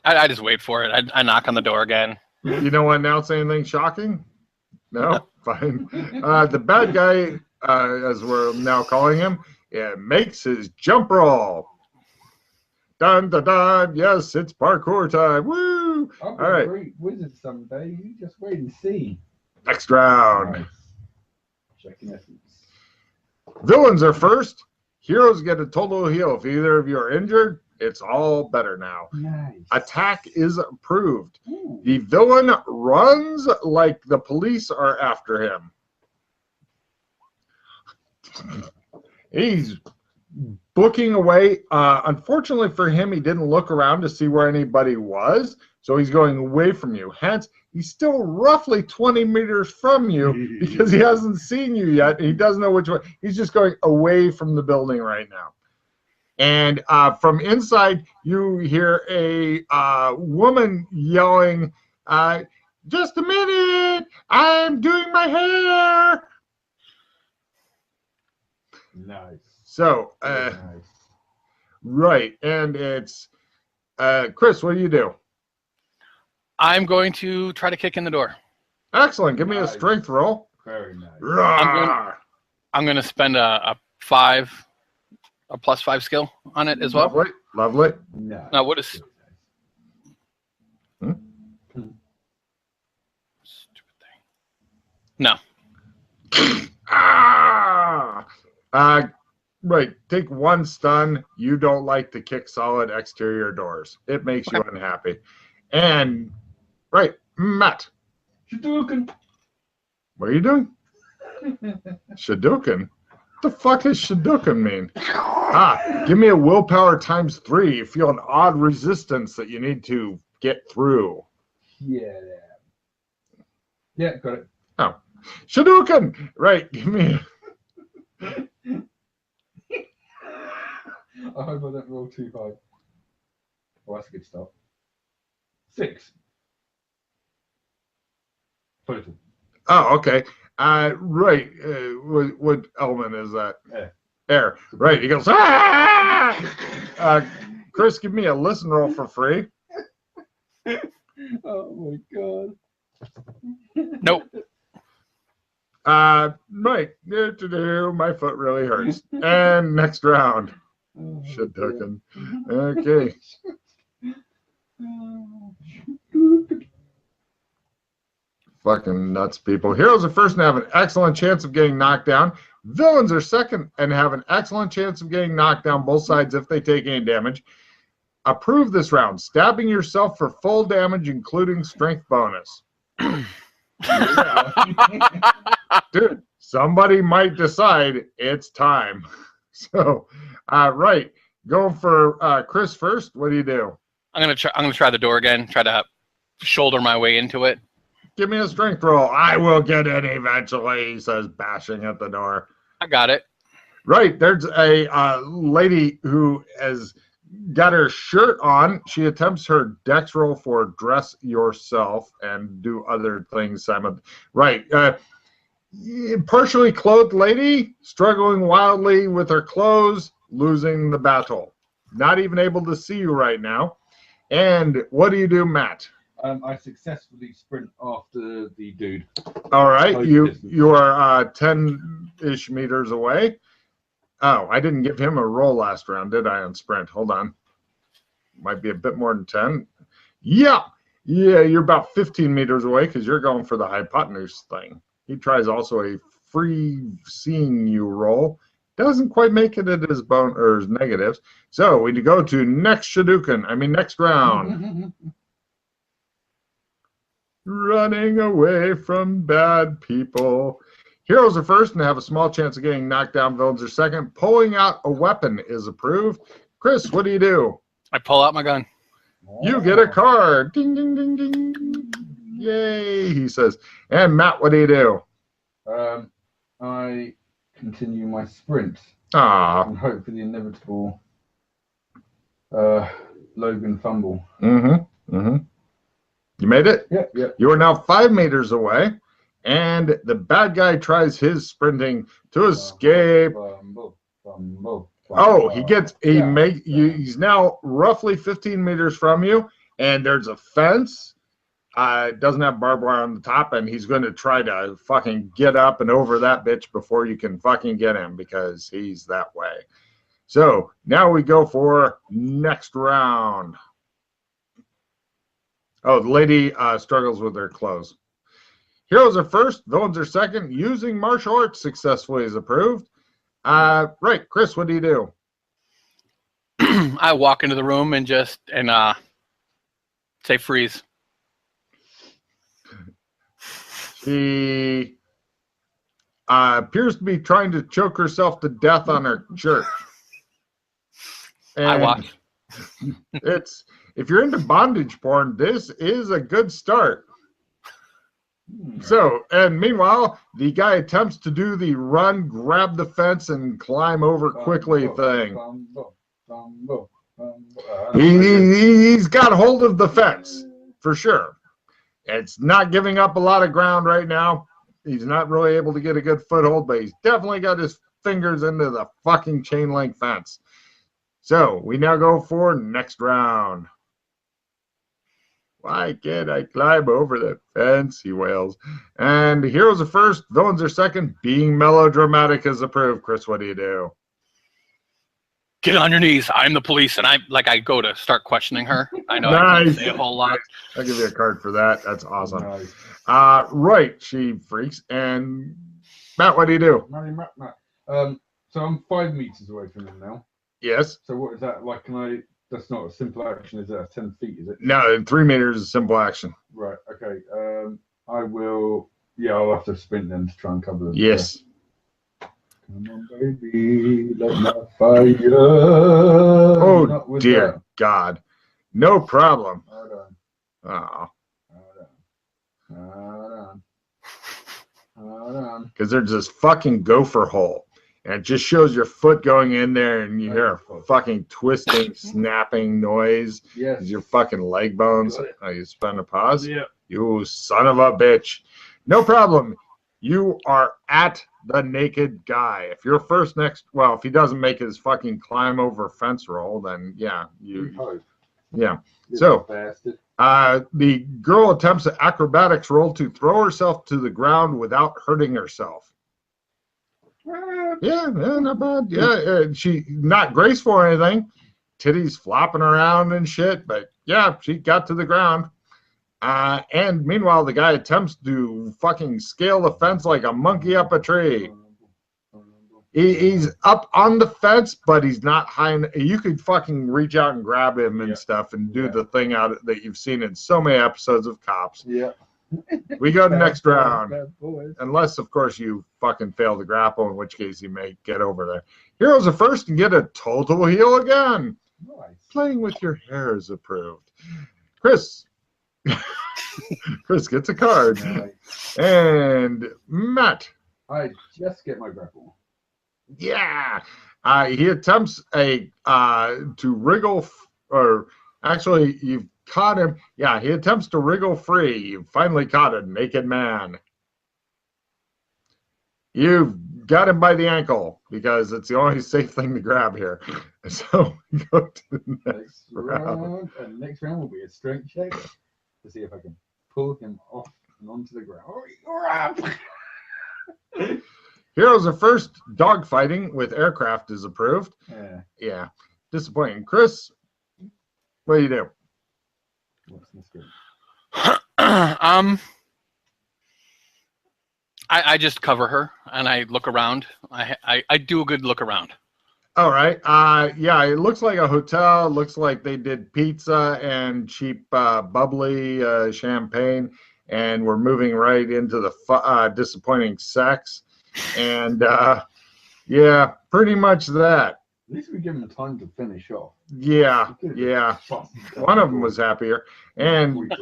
I just wait for it. I knock on the door again. You don't want to announce anything shocking? No? Fine. The bad guy, as we're now calling him, makes his jump roll. Dun, dun, dun. Yes, it's parkour time. Woo! I'll be All right. a great wizard someday. You just wait and see. Next round. Nice. Checking essence. Villains are first. Heroes get a total heal. If either of you are injured, it's all better now. Nice. Attack is approved. Ooh. The villain runs like the police are after him. He's booking away. Unfortunately for him, he didn't look around to see where anybody was, so he's going away from you. Hence, he's still roughly 20 meters from you because he hasn't seen you yet. He doesn't know which way. He's just going away from the building right now. And from inside, you hear a woman yelling, "Just a minute, I'm doing my hair." Nice. So, Nice. right, and it's Chris. What do you do? I'm going to try to kick in the door. Excellent. Give me a Nice. strength roll. Very nice. Rawr. I'm going to spend a +5 skill on it as well. Lovely, lovely. Nice. Now, what is stupid thing? No. Right. Take one stun. You don't like to kick solid exterior doors. It makes you unhappy. And right, Matt. Hadouken. What are you doing? Hadouken? What the fuck does Hadouken mean? Give me a willpower ×3. You feel an odd resistance that you need to get through. Yeah. Yeah, got it. Oh. Hadouken! Right, give me I hope I don't roll too high. Oh, that's a good start. 6. Total. Oh, okay. Right. What element is that? Air. Air. Right. He goes, ah! Chris, give me a listen roll for free. Oh my god. Nope. Right. My foot really hurts. And next round. Oh, Hadouken. Okay. Fucking nuts, people. Heroes are first and have an excellent chance of getting knocked down. Villains are second and have an excellent chance of getting knocked down both sides if they take any damage. approve this round. Stabbing yourself for full damage, including strength bonus. Dude, somebody might decide it's time. So, right. Going for Chris first. What do you do? I'm gonna try the door again. Try to shoulder my way into it. Give me a strength roll. I will get in eventually, he says, bashing at the door. I got it. Right. There's a lady who has got her shirt on. She attempts her dex roll for dress yourself and do other things. Right. Partially clothed lady, struggling wildly with her clothes, losing the battle. Not even able to see you right now. And what do you do, Matt? I successfully sprint after the dude. All right, you are 10-ish meters away. Oh, I didn't give him a roll last round, did I, on sprint? Hold on. Might be a bit more than 10. Yeah, you're about 15 meters away because you're going for the hypotenuse thing. He tries also a free seeing you roll. Doesn't quite make it at his his negatives. So we go to next round. Running away from bad people. Heroes are first and have a small chance of getting knocked down. Villains are second. Pulling out a weapon is approved. Chris, what do? I pull out my gun. You get a card. Ding, ding, ding, ding. Yay, he says. And Matt, what do? I continue my sprint. And hope for the inevitable Logan fumble. You made it? Yeah. You are now 5 meters away, and the bad guy tries his sprinting to escape. Oh, he's now roughly 15 meters from you, and there's a fence. It doesn't have barbed wire on the top, and he's going to try to fucking get up and over that bitch before you can fucking get him because he's that way. So now we go for next round. Oh, the lady struggles with her clothes. Heroes are first, villains are second. Using martial arts successfully is approved. Right, Chris, what do? I walk into the room and say freeze. She appears to be trying to choke herself to death on her shirt. I watch. If you're into bondage porn, this is a good start. So, and meanwhile, the guy attempts to do the run, grab the fence, and climb over quickly thing. He's got hold of the fence, for sure. It's not giving up a lot of ground right now. He's not really able to get a good foothold, but he's definitely got his fingers into the fucking chain link fence. So, we now go for next round. Why can't I climb over the fence? He wails. And heroes are first, villains are second. Being melodramatic is approved. Chris, what do? Get on your knees. I'm the police, and I go to start questioning her. I know I can't say a whole lot. I'll give you a card for that. That's awesome. Nice. Right, she freaks. And Matt, what do? So I'm 5 meters away from him now. Yes. So what is that like? That's not a simple action, is it? 10 feet, is it? No, 3 meters is simple action. Right, okay. I'll have to sprint then to try and cover them. Yes. Come on, baby, let my fire. Oh, dear God. No problem. Hold on. Oh. Hold on. Because there's this fucking gopher hole. And it just shows your foot going in there, and you hear a fucking twisting, snapping noise. Yes. Your fucking leg bones. Oh, you spun a pause? Yeah. You son of a bitch. No problem. You are at the naked guy. If you're first if he doesn't make his fucking climb over fence roll, then yeah. Yeah. So, the girl attempts an acrobatics roll to throw herself to the ground without hurting herself. Yeah, not bad. Yeah, she not graceful or anything. Titties flopping around and shit, but yeah, she got to the ground. And meanwhile, the guy attempts to fucking scale the fence like a monkey up a tree. He's up on the fence, but he's not high. You could fucking reach out and grab him and stuff and do the thing out that you've seen in so many episodes of Cops. Yeah. We go to next round. Bad boys. Unless, of course, you fucking fail to grapple, in which case you may get over there. Heroes are first and get a total heal again. Nice. Playing with your hair is approved. Chris. Chris gets a card. Nice. And Matt. I just get my grapple. Yeah. He attempts to wriggle, or actually, you've caught him. Yeah, he attempts to wriggle free. You finally caught a naked man. You've got him by the ankle because it's the only safe thing to grab here. So go to the next round. And next round will be a strength check to see if I can pull him off and onto the ground. Heroes are first. Dogfighting with aircraft is approved. Yeah. Disappointing. Chris, what do you do? What's this good? I just cover her and I look around. I do a good look around. All right. Yeah, it looks like a hotel. It looks like they did pizza and cheap bubbly champagne, and we're moving right into the disappointing sex. And yeah, pretty much that. At least we give him time to finish off. Yeah. One of them was happier. And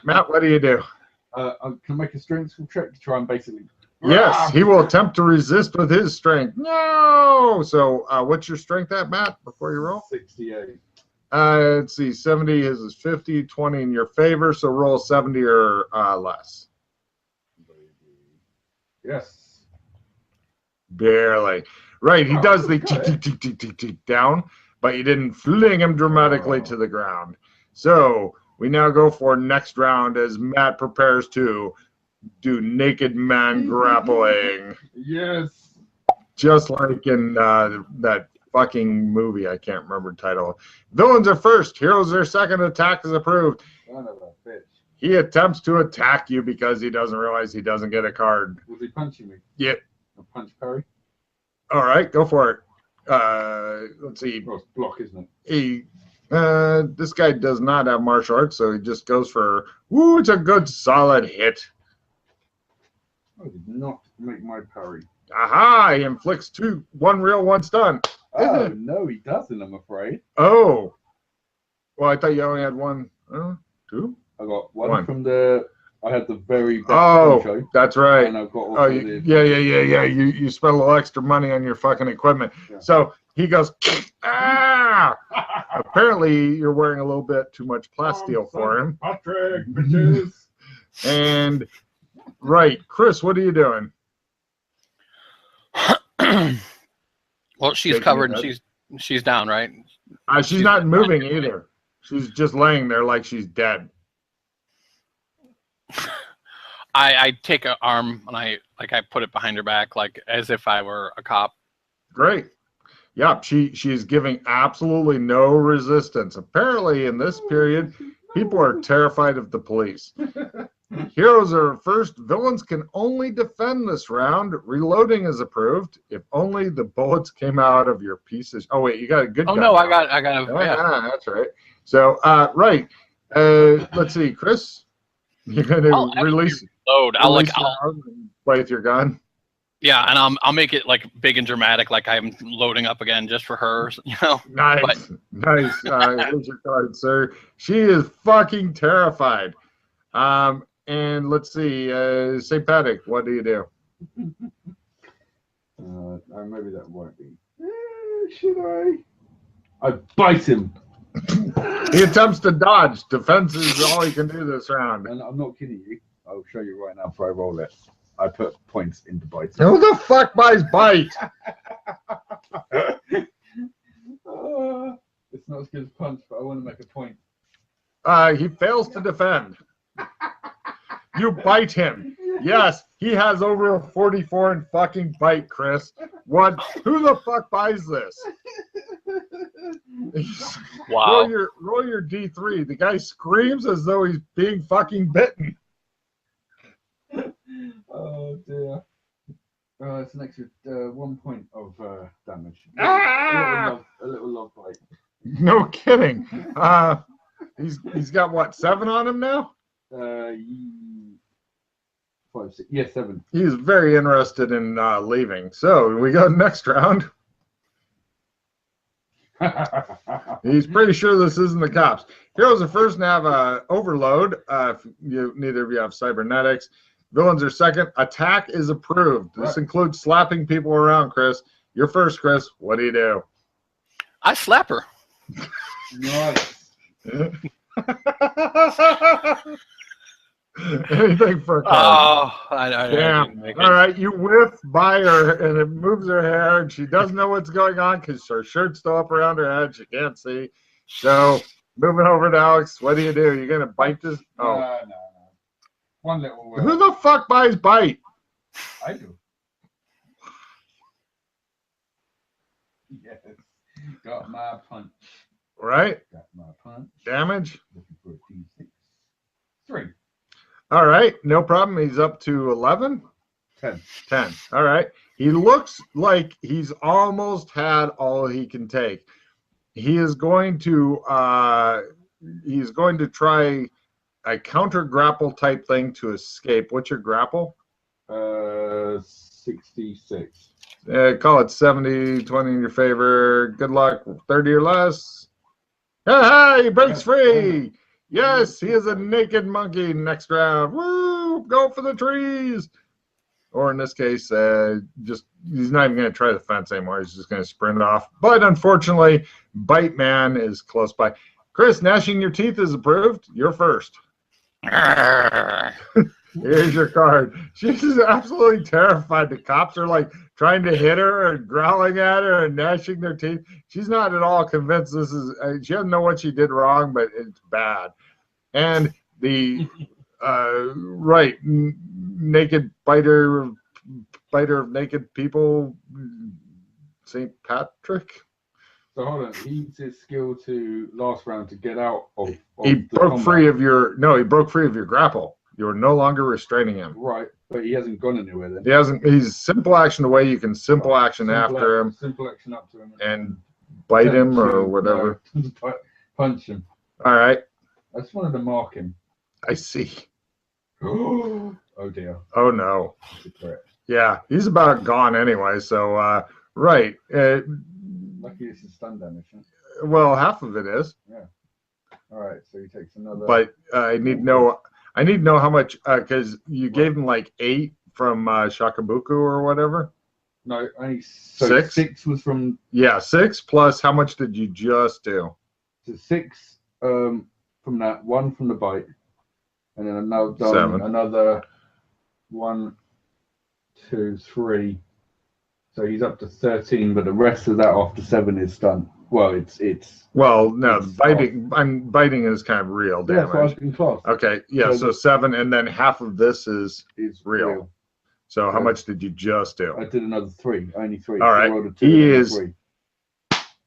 Matt, what do you do? I can make a strength check to try and basically. Yes, he will attempt to resist with his strength. No! So what's your strength at, Matt, before you roll? 68. Let's see, 70, his is 50, 20 in your favor, so roll 70 or less. Yes. Barely. Right, he does the tick down, but you didn't fling him dramatically to the ground. So we now go for next round as Matt prepares to do naked man grappling. Yes. Just like in that fucking movie, I can't remember the title. Villains are first, heroes are second, attack is approved. Son of a bitch. He attempts to attack you because he doesn't realize he doesn't get a card. Was he punching me? Yeah. A punch parry? All right, go for it. Let's see. Well, it's block, isn't it? This guy does not have martial arts, so he just goes for, ooh, it's a good solid hit. I did not make my parry. Aha, he inflicts one real, one stun. Oh, no, he doesn't, I'm afraid. Oh. Well, I thought you only had one, two? I got one from I had the very best show, that's right. And I've got also yeah. You spent a little extra money on your fucking equipment. Yeah. So he goes, ah! Apparently, you're wearing a little bit too much plasteel for him. Patrick, bitches. And, right, Chris, what are you doing? Well, she's covered and she's down, right? She's not moving either. She's just laying there like she's dead. I take an arm and I put it behind her back, like as if I were a cop. Great. Yeah, she's giving absolutely no resistance. Apparently, in this period, people are terrified of the police. Heroes are first. Villains can only defend this round. Reloading is approved if only the bullets came out of your pieces. Oh wait, you got a good gun. Oh no, now. I got yeah, that's right. So right. Let's see, Chris. You're gonna release. Load. I'll play with your gun. Yeah, and I'll make it like big and dramatic, like I'm loading up again just for her. You know. Nice, nice. Here's your card, sir. She is fucking terrified. And let's see, St. Patrick, what do you do? Maybe that won't be. Should I bite him. He attempts to dodge. Defense is all he can do this round. And I'm not kidding you. I'll show you right now before I roll it. I put points into biting. Who the fuck buys bite? It's not as good as punch, but I want to make a point. He fails to defend. You bite him. Yes, he has over a 44 in fucking bite, Chris. What? Who the fuck buys this? Wow. Roll your D3. The guy screams as though he's being fucking bitten. Oh dear. It's an extra 1 point of damage. Ah! A little love bite. No kidding. He's got what, 7 on him now? 5, 6, yeah, 7. He's very interested in leaving. So we go next round. He's pretty sure this isn't the cops. Heroes are first and have overload. If neither of you have cybernetics. Villains are second. Attack is approved. This includes slapping people around, Chris. You're first, Chris. What do you do? I slap her. Nice. Anything for a card. Oh, I damn. All right, you whiff by her, and it moves her hair, and she doesn't know what's going on because her shirt's still up around her head. She can't see. So, moving over to Alex, what do? You're going to bite this? Oh. No. One little. Who the fuck buys bite? I do. Yes. Got my punch. Right? Got my punch. Damage? Looking for a D6. 3. All right, no problem. He's up to 11? 10. 10. All right. He looks like he's almost had all he can take. He is going to try a counter grapple type thing to escape. What's your grapple? 66. Call it 70, 20 in your favor. Good luck. 30 or less. Hey, he breaks free. Yes, he is a naked monkey next round. Woo! Go for the trees. Or in this case, just he's not even going to try the fence anymore. He's just going to sprint off. But unfortunately, Bite Man is close by. Chris, gnashing your teeth is approved. You're first. Here's your card. She's absolutely terrified. The cops are like trying to hit her and growling at her and gnashing their teeth. She's not at all convinced this is. She doesn't know what she did wrong, but it's bad. And the naked biter of naked people, St. Patrick. So hold on, he used his skill to last round to get out of He broke free of your grapple. You are no longer restraining him. Right, but he hasn't gone anywhere then. He hasn't. He's simple action away. You can simple action after him. Simple action up to him. And bite him or whatever. No, punch him. All right. I just wanted to mark him. I see. Oh dear. Oh no. Yeah, he's about gone anyway. So right. Lucky this is stun damage. Huh? Well, half of it is. Yeah. All right. So he takes another. But I need to know. I need to know how much because you gave him like 8 from Shakabuku or whatever. No, only 6. 6 was from. Yeah, 6 plus. How much did you just do? So 6 from that, 1 from the bite, and then another 7. Another 1, 2, 3. So he's up to 13, but the rest of that after 7 is stun. Well, it's. Well, no, biting is kind of real damage. Yeah, that's what I was in class. Okay, yeah, so 7, and then half of this is real. So how much did you just do? I did another 3, only 3. All right, So I rolled a 2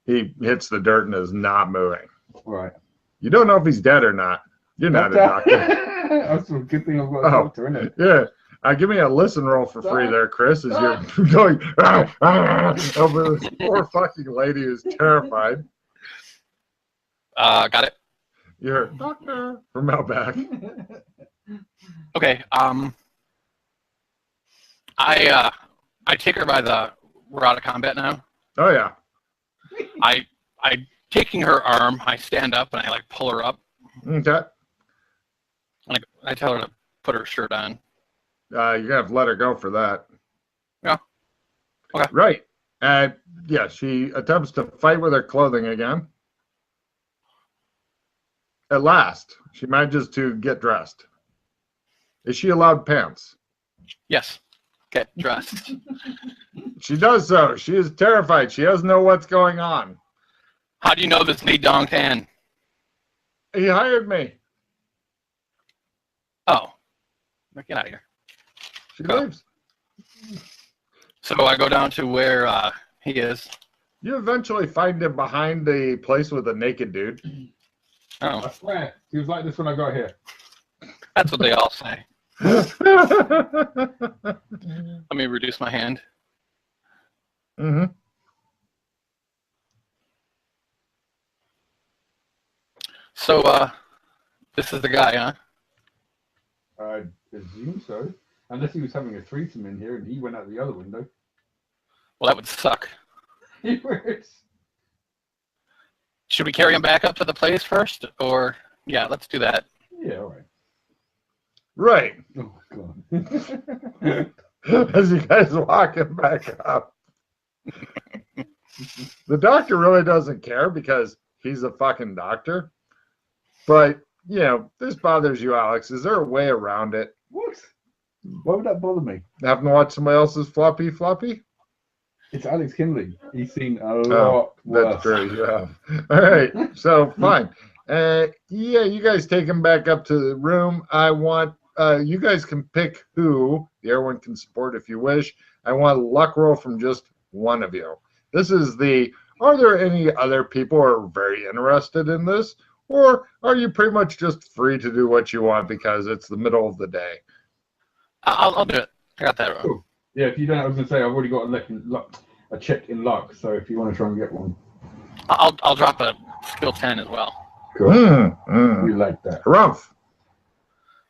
he hits the dirt and is not moving. Right. You don't know if he's dead or not. You're not a doctor. That's a good thing I've got a doctor, isn't it? Yeah. Give me a listen roll for free there, Chris, as you're going over this poor fucking lady who's terrified. Got it. You're doctor from out back. Okay. I take her by the. We're out of combat now. Oh yeah. I taking her arm. I stand up and I like pull her up. Okay. Like I tell her to put her shirt on. You have to let her go for that. Yeah. Okay. Right. Yeah, she attempts to fight with her clothing again. At last, she manages to get dressed. Is she allowed pants? Yes. Get dressed. She does so. She is terrified. She doesn't know what's going on. How do you know this Lee Dong Tan? He hired me. Oh. Get out of here. She leaves. So I go down to where he is. You eventually find him behind the place with a naked dude. Oh. I swear, he was like this when I got here. That's what they all say. Let me reduce my hand. Mm-hmm. So, this is the guy, huh? I assume so. Unless he was having a threesome in here and he went out the other window. Well, that would suck. He was. Should we carry him back up to the place first? Or, yeah, let's do that. Yeah, all right. Right. Oh, God. As you guys walking back up. The doctor really doesn't care because he's a fucking doctor. But, you know, this bothers you, Alex. Is there a way around it? What? Why would that bother me? Having to watch somebody else's floppy? It's Alex Kinley. He's seen a lot worse. That's true, you have. All right, so fine. Yeah, you guys take him back up to the room. I want, you guys can pick who. Everyone can support if you wish. I want a luck roll from just one of you. This is are there any other people who are very interested in this? Or are you pretty much just free to do what you want because it's the middle of the day? I'll do it. I got that wrong. Cool. Yeah, if you don't, I was going to say, I've already got a check in luck, so if you want to try and get one. I'll drop a skill 10 as well. Cool. We like that. Harumph.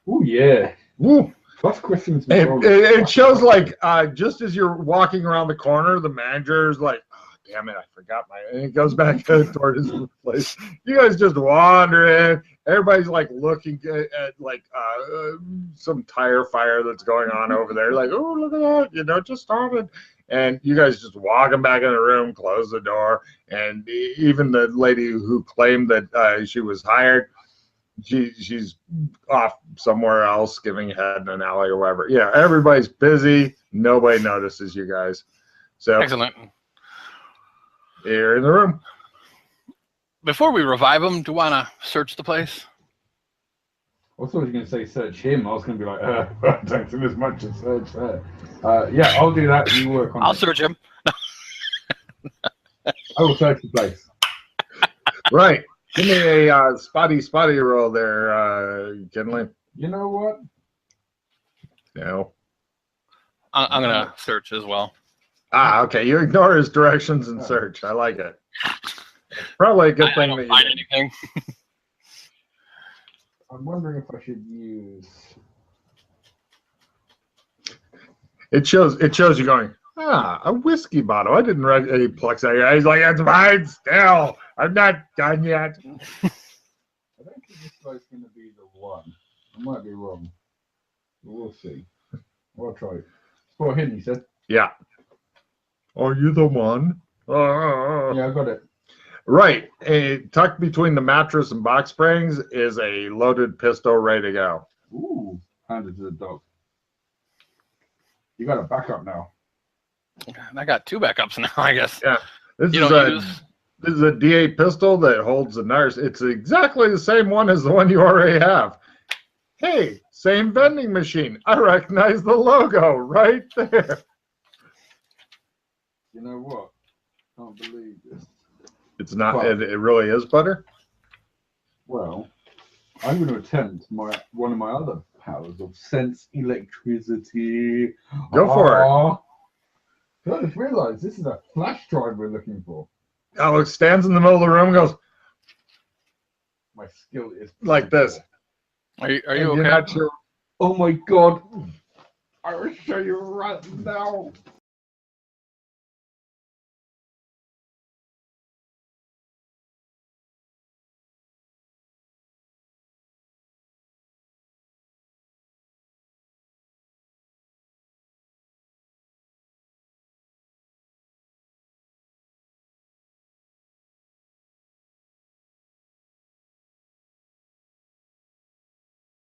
Oh, yeah. Woo. Plus questions. It shows like just as you're walking around the corner, the manager's like, oh, damn it, I forgot and it goes back toward his place. You guys just wander in. Everybody's like looking at like some tire fire that's going on over there. Like, oh, look at that. You know, just started. And you guys just walk them back in the room, close the door. And even the lady who claimed that she was hired, she's off somewhere else giving head in an alley or whatever. Yeah, everybody's busy. Nobody notices you guys. So excellent. You're in the room. Before we revive him, do you want to search the place? I thought you were going to say search him. I was going to be like, I don't think there's much to search there. Yeah, I'll do that. You work on I'll search him. I will search the place. Right. Give me a spotty roll there, Kinley. You know what? No. I'm going to search as well. Okay. You ignore his directions and search. I like it. Probably a good thing I that don't find you did. anything. I'm wondering if I should use. It shows you going, a whiskey bottle. I didn't read any plucks out here. He's like, that's mine still. I'm not done yet. I don't think this guy's going to be the one. I might be wrong. But we'll see. I'll try it. For him, he said. Yeah. Are you the one? Yeah, I got it. Right. Tucked between the mattress and box springs is a loaded pistol ready to go. Ooh, handed to the dog. You got a backup now. I got 2 backups now, I guess. Yeah. This is a DA pistol that holds a nurse. It's exactly the same one as the one you already have. Hey, same vending machine. I recognize the logo right there. You know what? Can't believe this. It's not. It really is butter. Well, I'm going to attempt one of my other powers of sense electricity. Go for it. I just realized this is a flash drive we're looking for. Alex stands in the middle of the room and goes, My skill is like this. Are you You're okay? not sure. Oh my god! I will show you right now.